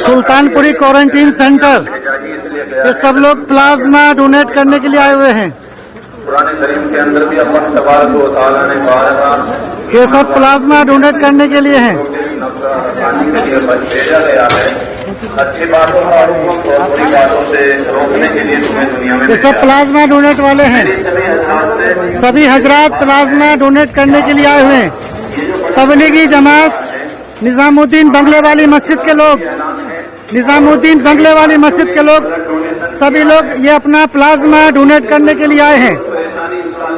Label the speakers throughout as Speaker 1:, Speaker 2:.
Speaker 1: Sultanpuri quarantine centre, ये सब लोग प्लाज्मा डोनेट करने के लिए आए हुए हैं।
Speaker 2: के अंदर भी अपन सवाल को ताला ने
Speaker 1: ये सब प्लाज्मा डोनेट करने के लिए हैं।
Speaker 2: भेजा गया है अच्छी बातों और बुरी बातों से रोकने के लिए तुम्हें दुनिया में।
Speaker 1: ये सब प्लाज्मा डोनेट वाले हैं। सभी हजरात प्लाज्मा डोनेट करने के लिए आए हुए हैं। तबलीगी जमात, निजामुद्दीन बंगले वाली मस्जिद के लोग, निजामुद्दीन बंगले वाली मस्जिद के लोग, सभी लोग ये अपना प्लाज्मा डोनेट करने के लिए आए हैं।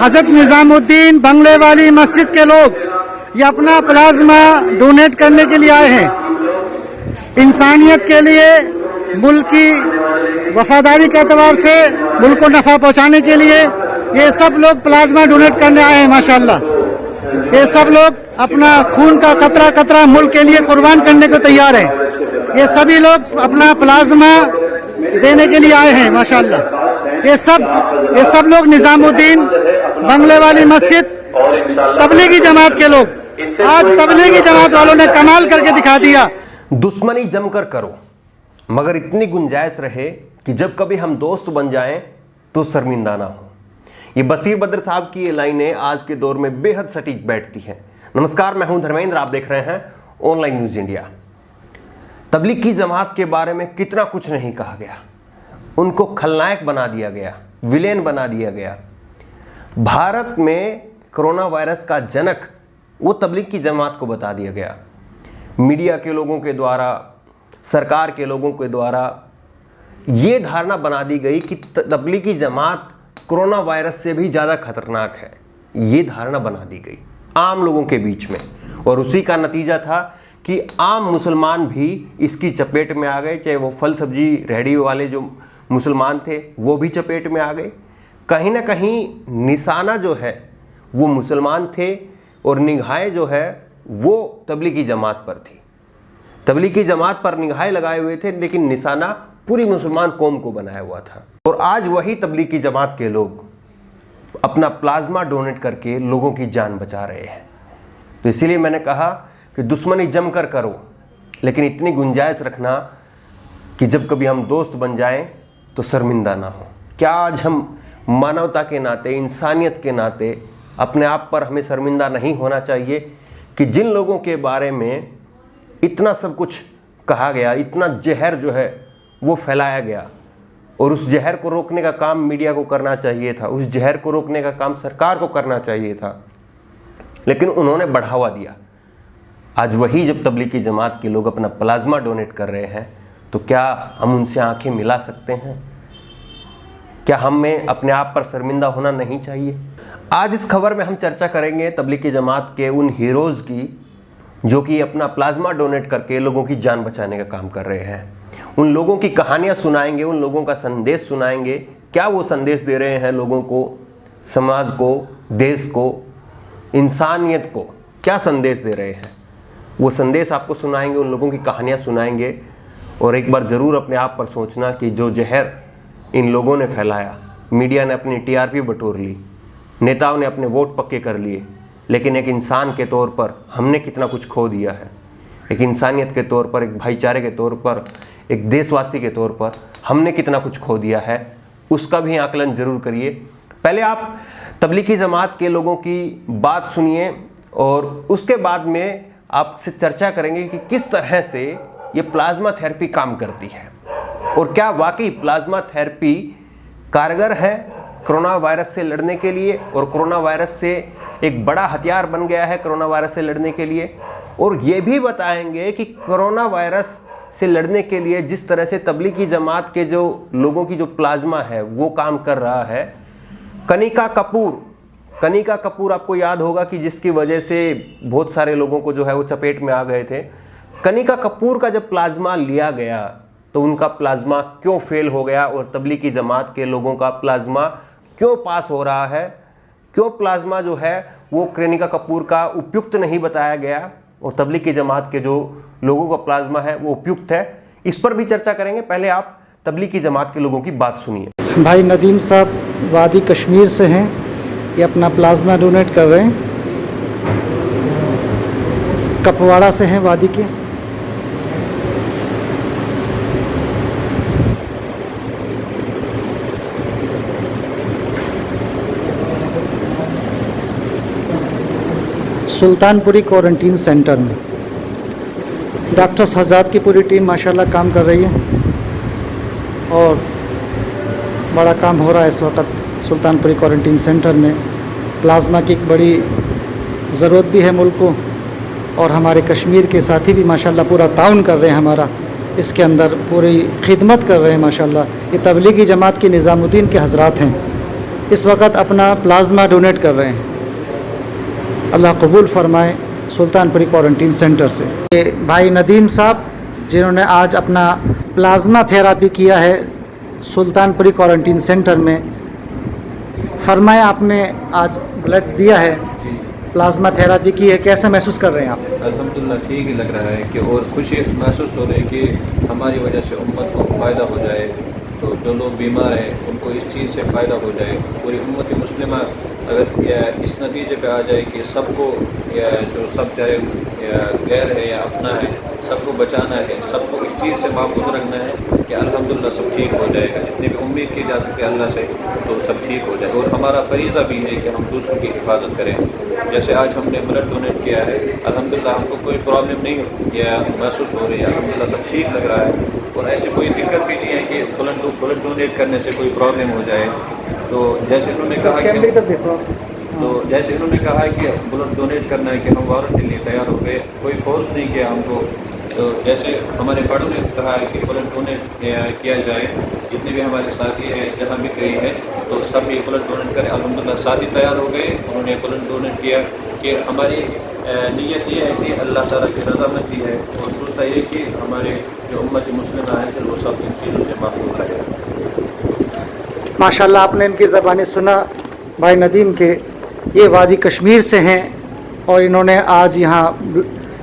Speaker 1: हजरत निजामुद्दीन बंगले वाली मस्जिद के लोग ये अपना प्लाज्मा डोनेट करने के लिए आए हैं। इंसानियत के लिए, मुल्क की वफादारी के एतबार से मुल्क को नफा पहुंचाने के लिए ये सब लोग प्लाज्मा डोनेट करने आए हैं। माशाल्लाह, ये सब लोग अपना खून का कतरा कतरा मुल्क के लिए कुर्बान करने को तैयार हैं। ये सभी लोग अपना प्लाज्मा देने के लिए आए हैं। माशाल्लाह, ये सब लोग निजामुद्दीन बंगले वाली मस्जिद, तबलीगी जमात के लोग। आज तबलीगी जमात वालों ने कमाल करके दिखा दिया।
Speaker 3: दुश्मनी जमकर करो, मगर इतनी गुंजाइश रहे कि जब कभी हम दोस्त बन जाएं तो शर्मिंदा ना हो। ये बसीर बद्र साहब की ये लाइनें आज के दौर में बेहद सटीक बैठती हैं। नमस्कार, मैं हूं धर्मेंद्र, आप देख रहे हैं ऑनलाइन न्यूज इंडिया। तबलीग की जमात के बारे में कितना कुछ नहीं कहा गया, उनको खलनायक बना दिया गया, विलेन बना दिया गया। भारत में कोरोना वायरस का जनक वो तबलीग की जमात को बता दिया गया। मीडिया के लोगों के द्वारा, सरकार के लोगों के द्वारा ये धारणा बना दी गई कि तबलीगी जमात कोरोना वायरस से भी ज़्यादा खतरनाक है। ये धारणा बना दी गई आम लोगों के बीच में, और उसी का नतीजा था कि आम मुसलमान भी इसकी चपेट में आ गए। चाहे वो फल सब्जी रेहड़ी वाले जो मुसलमान थे वो भी चपेट में आ गए। कहीं ना कहीं निशाना जो है वो मुसलमान थे और निगाहें जो है वो तबलीगी जमात पर थी। तबलीगी जमात पर निगाहें लगाए हुए थे, लेकिन निशाना पूरी मुसलमान कौम को बनाया हुआ था। और आज वही तबलीगी जमात के लोग अपना प्लाज्मा डोनेट करके लोगों की जान बचा रहे हैं। तो इसीलिए मैंने कहा कि दुश्मनी जमकर करो, लेकिन इतनी गुंजाइश रखना कि जब कभी हम दोस्त बन जाएं तो शर्मिंदा ना हो। क्या आज हम मानवता के नाते, इंसानियत के नाते अपने आप पर हमें शर्मिंदा नहीं होना चाहिए कि जिन लोगों के बारे में इतना सब कुछ कहा गया, इतना जहर जो है वो फैलाया गया, और उस जहर को रोकने का काम मीडिया को करना चाहिए था, उस जहर को रोकने का काम सरकार को करना चाहिए था, लेकिन उन्होंने बढ़ावा दिया। आज वही जब तबलीगी जमात के लोग अपना प्लाज्मा डोनेट कर रहे हैं तो क्या हम उनसे आंखें मिला सकते हैं? क्या हमें अपने आप पर शर्मिंदा होना नहीं चाहिए? आज इस खबर में हम चर्चा करेंगे तबलीगी जमात के उन हीरोज़ की जो कि अपना प्लाज्मा डोनेट करके लोगों की जान बचाने का काम कर रहे हैं। उन लोगों की कहानियां सुनाएंगे, उन लोगों का संदेश सुनाएंगे। क्या वो संदेश दे रहे हैं लोगों को, समाज को, देश को, इंसानियत को क्या संदेश दे रहे हैं? वो संदेश आपको सुनाएंगे, उन लोगों की कहानियां सुनाएंगे। और एक बार ज़रूर अपने आप पर सोचना कि जो जहर इन लोगों ने फैलाया, मीडिया ने अपनी टीआरपी बटोर ली, नेताओं ने अपने वोट पक्के कर लिए, लेकिन एक इंसान के तौर पर हमने कितना कुछ खो दिया है। एक इंसानियत के तौर पर, एक भाईचारे के तौर पर, एक देशवासी के तौर पर हमने कितना कुछ खो दिया है, उसका भी आकलन ज़रूर करिए। पहले आप तबलीगी जमात के लोगों की बात सुनिए और उसके बाद में आपसे चर्चा करेंगे कि किस तरह से ये प्लाज्मा थेरेपी काम करती है और क्या वाकई प्लाज्मा थेरेपी कारगर है कोरोना वायरस से लड़ने के लिए, और कोरोना वायरस से एक बड़ा हथियार बन गया है कोरोना वायरस से लड़ने के लिए। और ये भी बताएंगे कि कोरोना वायरस से लड़ने के लिए जिस तरह से तबलीगी जमात के जो लोगों की जो प्लाज्मा है वो काम कर रहा है। कनिका कपूर आपको याद होगा कि जिसकी वजह से बहुत सारे लोगों को जो है वो चपेट में आ गए थे। कनिका कपूर का जब प्लाज्मा लिया गया तो उनका प्लाज्मा क्यों फेल हो गया और तबलीगी जमात के लोगों का प्लाज्मा क्यों पास हो रहा है? क्यों प्लाज्मा जो है वो कनिका कपूर का उपयुक्त नहीं बताया गया और तबलीगी जमात के जो लोगों का प्लाज्मा है वो उपयुक्त है? इस पर भी चर्चा करेंगे। पहले आप तबलीगी जमात के लोगों की बात सुनिए।
Speaker 1: भाई नदीम साहब वादी कश्मीर से हैं, ये अपना प्लाज्मा डोनेट कर रहे हैं। कपवाड़ा से हैं वादी के। सुल्तानपुरी क्वारंटीन सेंटर में डॉक्टर्स हज़रात की पूरी टीम माशाल्लाह काम कर रही है और बड़ा काम हो रहा है इस वक्त सुल्तानपुरी क्वारंटीन सेंटर में। प्लाज्मा की एक बड़ी ज़रूरत भी है मुल्क को और हमारे कश्मीर के साथी भी माशाल्लाह पूरा ताउन कर रहे हैं, हमारा इसके अंदर पूरी खिदमत कर रहे हैं माशाल्लाह। ये तबलीगी जमात के निज़ामुद्दीन के हज़रात हैं, इस वक्त अपना प्लाज्मा डोनेट कर रहे हैं। अल्लाह कबूल फरमाए सुल्तानपुरी क्वारंटीन सेंटर से। ये भाई नदीम साहब जिन्होंने आज अपना प्लाज्मा थेरापी किया है सुल्तानपुरी क्वारंटीन सेंटर में। फरमाए आपने आज ब्लड दिया है, प्लाज्मा थेरापी की है, कैसा महसूस कर रहे हैं आप?
Speaker 4: अल्हम्दुलिल्लाह ठीक ही लग रहा है कि और खुशी महसूस हो रही है कि हमारी वजह से उम्मत को फ़ायदा हो जाए। तो जो लोग बीमार हैं उनको इस चीज़ से फ़ायदा हो जाए। पूरी उम्मत मुस्लिमा अगर या इस नतीजे पे आ जाए कि सबको या जो सब चाहे या गैर है या अपना है सबको बचाना है, सबको इस चीज़ से महफूज रखना है कि अल्हम्दुलिल्लाह सब ठीक हो जाएगा। जितनी भी उम्मीद की जा सकती है अल्लाह से तो सब ठीक हो जाए। और हमारा फरीज़ा भी है कि हम दूसरों की हिफाजत करें। जैसे आज हमने ब्लड डोनेट किया है, अल्हम्दुलिल्लाह हमको कोई प्रॉब्लम नहीं या महसूस हो रही है, अल्हम्दुलिल्लाह सब ठीक लग रहा है और ऐसी कोई दिक्कत भी नहीं है कि ब्लड डोनेट करने से कोई प्रॉब्लम हो जाए। तो जैसे इन्होंने कहा कि ब्लड डोनेट करना है कि हम वारंटी लिए तैयार हो गए, कोई फोर्स नहीं किया हमको। तो जैसे हमारे बड़ों ने कहा है कि ब्लड डोनेट किया जाए, जितने भी हमारे साथी हैं जहाँ भी कहीं है तो सब ये ब्लड डोनेट करें। अल्हम्दुलिल्लाह साथी तैयार हो गए, उन्होंने ब्लड डोनेट किया कि हमारी नीयत ये है कि अल्लाह ताला की रज़ामंदी है और दूसरा ये कि हमारे जो उम्मत मुस्लिमा है कि वो सब इन चीज़ों से महफूज रहे।
Speaker 1: माशाल्लाह आपने इनकी ज़बानी सुना, भाई नदीम के, ये वादी कश्मीर से हैं और इन्होंने आज यहाँ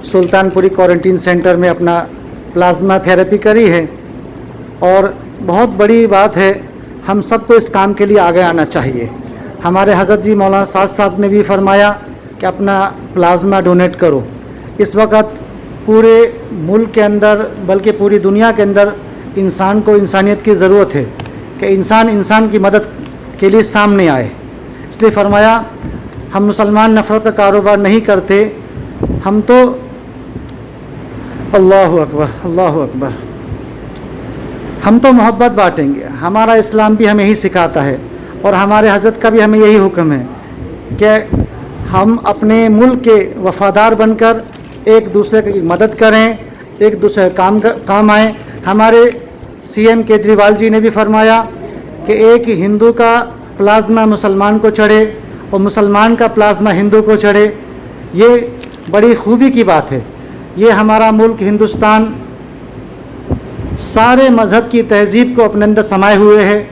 Speaker 1: सुल्तानपुरी क्वारंटीन सेंटर में अपना प्लाज्मा थेरेपी करी है। और बहुत बड़ी बात है, हम सबको इस काम के लिए आगे आना चाहिए। हमारे हज़रत जी मौलाना साद साहब ने भी फरमाया कि अपना प्लाज्मा डोनेट करो। इस वक्त पूरे मुल्क के अंदर बल्कि पूरी दुनिया के अंदर इंसान को इंसानियत की ज़रूरत है कि इंसान की मदद के लिए सामने आए। इसलिए फरमाया हम मुसलमान नफ़रत का कारोबार नहीं करते, हम तो अल्लाहु अकबर, हम तो मोहब्बत बांटेंगे। हमारा इस्लाम भी हमें यही सिखाता है और हमारे हज़रत का भी हमें यही हुक्म है कि हम अपने मुल्क के वफ़ादार बनकर एक दूसरे की मदद करें, एक दूसरे काम आएँ। हमारे CM केजरीवाल जी ने भी फरमाया कि एक हिंदू का प्लाज्मा मुसलमान को चढ़े और मुसलमान का प्लाज्मा हिंदू को चढ़े। ये बड़ी खूबी की बात है। ये हमारा मुल्क हिंदुस्तान सारे मज़हब की तहज़ीब को अपने अंदर समाये हुए है।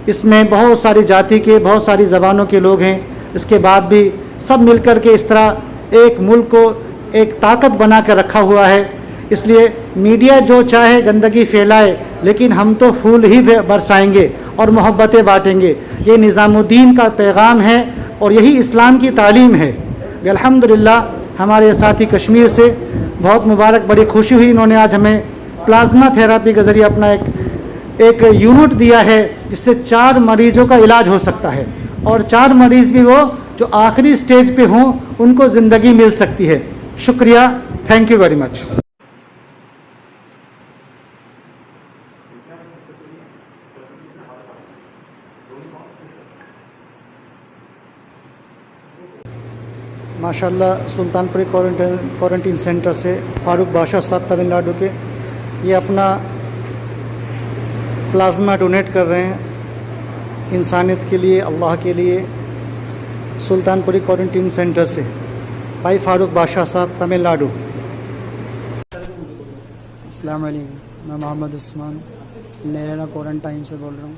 Speaker 1: इसमें बहुत सारी जाति के, बहुत सारी ज़बानों के लोग हैं। इसके बाद भी सब मिलकर के इस तरह एक मुल्क को एक ताकत बना कर रखा हुआ है। इसलिए मीडिया जो चाहे गंदगी फैलाए, लेकिन हम तो फूल ही बरसाएंगे और मोहब्बतें बांटेंगे। ये निज़ामुद्दीन का पैगाम है और यही इस्लाम की तालीम है। अल्हम्दुलिल्लाह हमारे साथी कश्मीर से बहुत मुबारक, बड़ी खुशी हुई। इन्होंने आज हमें प्लाज्मा थेरापी के ज़रिए अपना एक यूनिट दिया है जिससे 4 मरीज़ों का इलाज हो सकता है और 4 मरीज़ भी वो जो आखिरी स्टेज पे हों उनको ज़िंदगी मिल सकती है। शुक्रिया, थैंक यू वेरी मच। माशाल्लाह सुल्तानपुरी क्वारंटीन सेंटर से फारूक बादशाह साहब तमिलनाडु के, ये अपना प्लाज्मा डोनेट कर रहे हैं इंसानियत के लिए, अल्लाह के लिए। सुल्तानपुरी क्वारंटीन सेंटर से भाई फारूक बादशाह साहब तमिलनाडु।
Speaker 5: अस्सलाम वालेकुम, मैं मोहम्मद उस्मान नेरेना क्वारंटाइन से बोल रहा हूँ।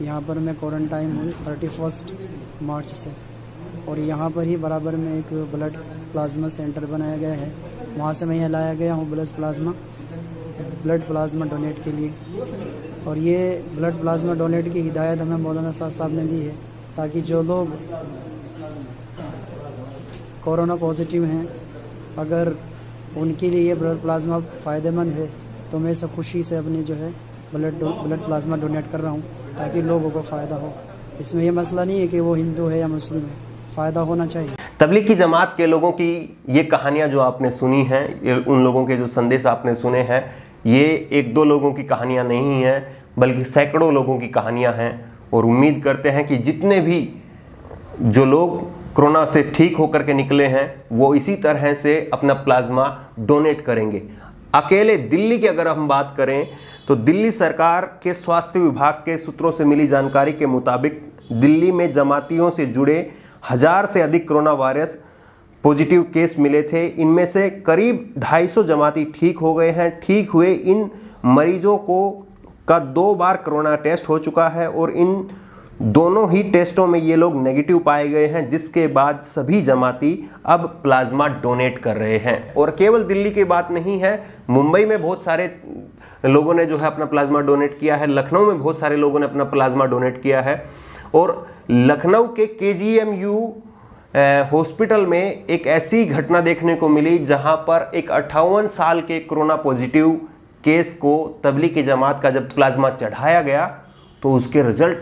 Speaker 5: यहाँ पर मैं क्वारंटाइन हूँ 31 मार्च से और यहाँ पर ही बराबर में एक ब्लड प्लाज्मा सेंटर बनाया गया है। वहाँ से मैं यहाँ लाया गया हूँ ब्लड प्लाज्मा डोनेट के लिए। और ये ब्लड प्लाज्मा डोनेट की हिदायत हमें मौलाना साहब ने दी है ताकि जो लोग कोरोना पॉजिटिव हैं अगर उनके लिए ये ब्लड प्लाज्मा फ़ायदेमंद है तो मैं सब खुशी से अपनी जो है ब्लड प्लाज्मा डोनेट कर रहा हूँ ताकि लोगों को फ़ायदा हो। इसमें यह मसला नहीं है कि वो हिंदू है या मुस्लिम है, फ़ायदा होना चाहिए।
Speaker 3: तबलीग की जमात के लोगों की ये कहानियाँ जो आपने सुनी हैं, ये उन लोगों के जो संदेश आपने सुने हैं, ये एक दो लोगों की कहानियाँ नहीं हैं बल्कि सैकड़ों लोगों की कहानियाँ हैं। और उम्मीद करते हैं कि जितने भी जो लोग कोरोना से ठीक होकर के निकले हैं वो इसी तरह से अपना प्लाज्मा डोनेट करेंगे। अकेले दिल्ली की अगर हम बात करें तो दिल्ली सरकार के स्वास्थ्य विभाग के सूत्रों से मिली जानकारी के मुताबिक दिल्ली में जमातियों से जुड़े 1000 से अधिक कोरोना वायरस पॉजिटिव केस मिले थे। इनमें से करीब 250 जमाती ठीक हो गए हैं। ठीक हुए इन मरीजों का 2 बार कोरोना टेस्ट हो चुका है और इन दोनों ही टेस्टों में ये लोग नेगेटिव पाए गए हैं, जिसके बाद सभी जमाती अब प्लाज्मा डोनेट कर रहे हैं। और केवल दिल्ली की बात नहीं है, मुंबई में बहुत सारे लोगों ने जो है अपना प्लाज्मा डोनेट किया है, लखनऊ में बहुत सारे लोगों ने अपना प्लाज्मा डोनेट किया है। और लखनऊ के KGMU हॉस्पिटल में एक ऐसी घटना देखने को मिली जहां पर एक 58 साल के कोरोना पॉजिटिव केस को तबलीग की जमात का जब प्लाज्मा चढ़ाया गया तो उसके रिजल्ट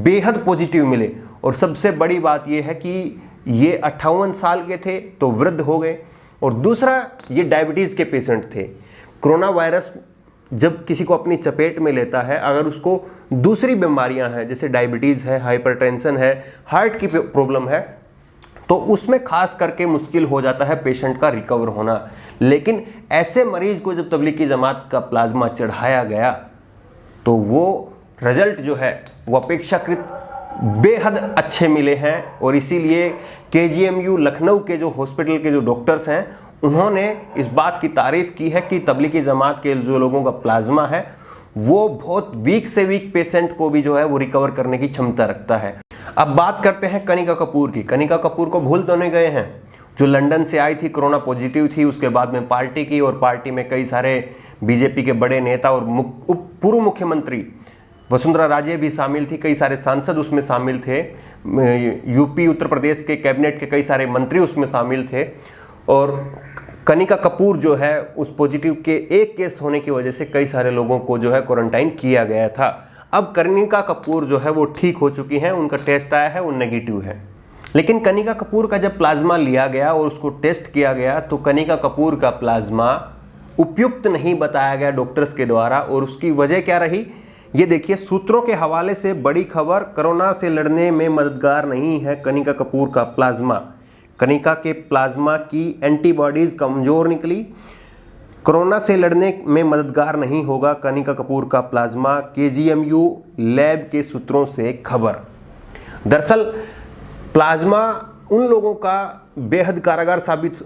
Speaker 3: बेहद पॉजिटिव मिले। और सबसे बड़ी बात यह है कि ये 58 साल के थे तो वृद्ध हो गए, और दूसरा ये डायबिटीज़ के पेशेंट थे। कोरोना वायरस जब किसी को अपनी चपेट में लेता है, अगर उसको दूसरी बीमारियां हैं जैसे डायबिटीज़ है, हाइपरटेंशन है, हार्ट की प्रॉब्लम है, तो उसमें खास करके मुश्किल हो जाता है पेशेंट का रिकवर होना। लेकिन ऐसे मरीज को जब तबलीग की जमात का प्लाज्मा चढ़ाया गया तो वो रिजल्ट जो है वो अपेक्षाकृत बेहद अच्छे मिले हैं। और इसीलिए KGMU लखनऊ के जो हॉस्पिटल के जो डॉक्टर्स हैं उन्होंने इस बात की तारीफ की है कि तबलीग की जमात के जो लोगों का प्लाज्मा है वो बहुत वीक से वीक पेशेंट को भी जो है वो रिकवर करने की क्षमता रखता है। अब बात करते हैं कनिका कपूर की। कनिका कपूर को भूल तो नहीं गए हैं, जो लंदन से आई थी, कोरोना पॉजिटिव थी, उसके बाद में पार्टी की और पार्टी में कई सारे बीजेपी के बड़े नेता और पूर्व मुख्यमंत्री वसुंधरा राजे भी शामिल थी, कई सारे सांसद उसमें शामिल थे, यूपी उत्तर प्रदेश के कैबिनेट के कई सारे मंत्री उसमें शामिल थे। और कनिका कपूर जो है उस पॉजिटिव के एक केस होने की वजह से कई सारे लोगों को जो है क्वारंटाइन किया गया था। अब कनिका कपूर जो है वो ठीक हो चुकी हैं, उनका टेस्ट आया है, वो नेगेटिव है। लेकिन कनिका कपूर का जब प्लाज्मा लिया गया और उसको टेस्ट किया गया तो कनिका कपूर का प्लाज्मा उपयुक्त नहीं बताया गया डॉक्टर्स के द्वारा। और उसकी वजह क्या रही, ये देखिए, सूत्रों के हवाले से बड़ी खबर, कोरोना से लड़ने में मददगार नहीं है कनिका कपूर का प्लाज्मा। कनिका के प्लाज्मा की एंटीबॉडीज कमजोर निकली, कोरोना से लड़ने में मददगार नहीं होगा कनिका कपूर का प्लाज्मा, KGMU लैब के सूत्रों से खबर। दरअसल प्लाज्मा उन लोगों का बेहद कारगर साबित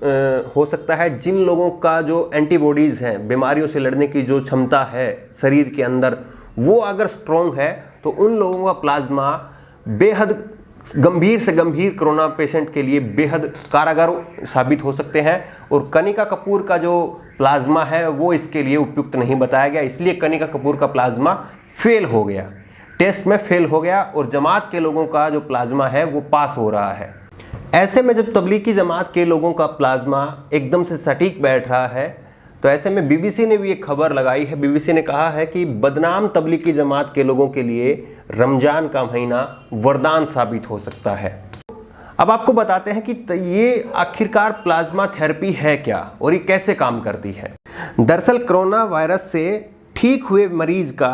Speaker 3: हो सकता है जिन लोगों का जो एंटीबॉडीज़ हैं, बीमारियों से लड़ने की जो क्षमता है शरीर के अंदर, वो अगर स्ट्रॉन्ग है तो उन लोगों का प्लाज्मा बेहद गंभीर से गंभीर कोरोना पेशेंट के लिए बेहद कारगर साबित हो सकते हैं। और कनिका कपूर का जो प्लाज्मा है वो इसके लिए उपयुक्त नहीं बताया गया, इसलिए कनिका कपूर का प्लाज्मा फेल हो गया, टेस्ट में फेल हो गया, और जमात के लोगों का जो प्लाज्मा है वो पास हो रहा है। ऐसे में जब तबलीग की जमात के लोगों का प्लाज्मा एकदम से सटीक बैठ रहा है तो ऐसे में BBC ने भी एक खबर लगाई है। BBC ने कहा है कि बदनाम तबलीग की जमात के लोगों के लिए रमजान का महीना वरदान साबित हो सकता है। अब आपको बताते हैं कि ये आखिरकार प्लाज्मा थेरेपी है क्या और ये कैसे काम करती है। दरअसल कोरोना वायरस से ठीक हुए मरीज का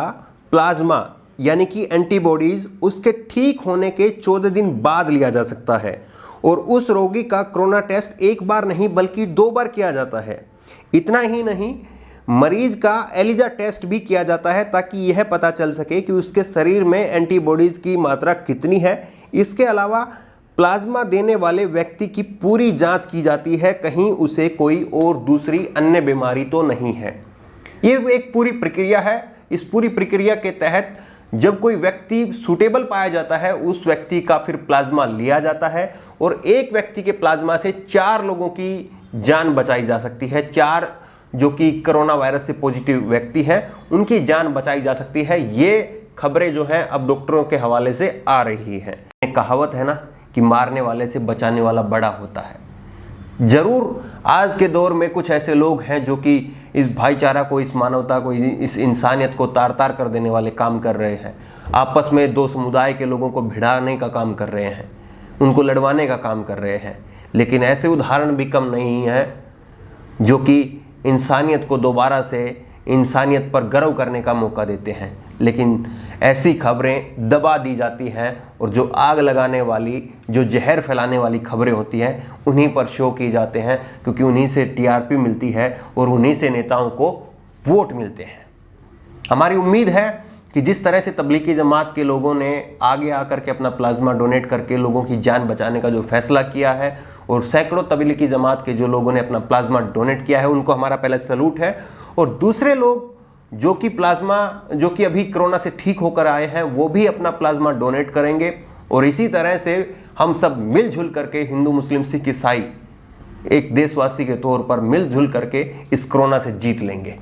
Speaker 3: प्लाज्मा यानी कि एंटीबॉडीज उसके ठीक होने के 14 दिन बाद लिया जा सकता है, और उस रोगी का कोरोना टेस्ट एक बार नहीं बल्कि 2 बार किया जाता है। इतना ही नहीं, मरीज का एलिजा टेस्ट भी किया जाता है ताकि यह पता चल सके कि उसके शरीर में एंटीबॉडीज की मात्रा कितनी है। इसके अलावा प्लाज्मा देने वाले व्यक्ति की पूरी जांच की जाती है, कहीं उसे कोई और दूसरी अन्य बीमारी तो नहीं है। ये एक पूरी प्रक्रिया है। इस पूरी प्रक्रिया के तहत जब कोई व्यक्ति सूटेबल पाया जाता है उस व्यक्ति का फिर प्लाज्मा लिया जाता है, और एक व्यक्ति के प्लाज्मा से 4 लोगों की जान बचाई जा सकती है। 4 जो कि कोरोना वायरस से पॉजिटिव व्यक्ति हैं उनकी जान बचाई जा सकती है। ये खबरें जो हैं अब डॉक्टरों के हवाले से आ रही हैं। एक कहावत है ना कि मारने वाले से बचाने वाला बड़ा होता है। जरूर आज के दौर में कुछ ऐसे लोग हैं जो कि इस भाईचारा को, इस मानवता को, इस इंसानियत को तार तार कर देने वाले काम कर रहे हैं। आपस में 2 समुदाय के लोगों को भिड़ाने का काम कर रहे हैं। उनको लड़वाने का काम कर रहे हैं। लेकिन ऐसे उदाहरण भी कम नहीं हैं जो कि इंसानियत को दोबारा से इंसानियत पर गर्व करने का मौका देते हैं। लेकिन ऐसी खबरें दबा दी जाती हैं और जो आग लगाने वाली, जो जहर फैलाने वाली खबरें होती हैं उन्हीं पर शो किए जाते हैं, क्योंकि उन्हीं से टीआरपी मिलती है और उन्हीं से नेताओं को वोट मिलते हैं। हमारी उम्मीद है कि जिस तरह से तबलीगी जमात के लोगों ने आगे आकर के अपना प्लाज्मा डोनेट करके लोगों की जान बचाने का जो फैसला किया है, और सैकड़ों तबलीगी जमात के जो लोगों ने अपना प्लाज्मा डोनेट किया है, उनको हमारा पहले सैल्यूट है। और दूसरे लोग जो कि अभी कोरोना से ठीक होकर आए हैं, वो भी अपना प्लाज्मा डोनेट करेंगे। और इसी तरह से हम सब मिलजुल करके, हिंदू मुस्लिम सिख ईसाई, एक देशवासी के तौर पर मिलजुल करके इस कोरोना से जीत लेंगे,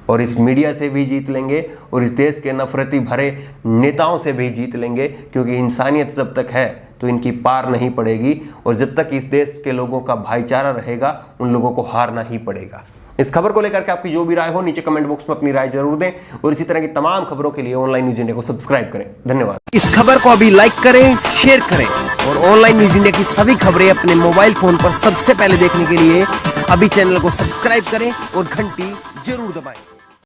Speaker 3: और इस मीडिया से भी जीत लेंगे, और इस देश के नफरती भरे नेताओं से भी जीत लेंगे। क्योंकि इंसानियत जब तक है तो इनकी पार नहीं पड़ेगी, और जब तक इस देश के लोगों का भाईचारा रहेगा उन लोगों को हारना ही पड़ेगा। इस खबर को लेकर के आपकी जो भी राय हो नीचे कमेंट बॉक्स में अपनी राय जरूर दें, और इसी तरह की तमाम खबरों के लिए ऑनलाइन न्यूज इंडिया को सब्सक्राइब करें। धन्यवाद।
Speaker 6: इस खबर को अभी लाइक करें, शेयर करें, और ऑनलाइन न्यूज इंडिया की सभी खबरें अपने मोबाइल फोन पर सबसे पहले देखने के लिए अभी चैनल को सब्सक्राइब करें और घंटी जरूर दबाएं।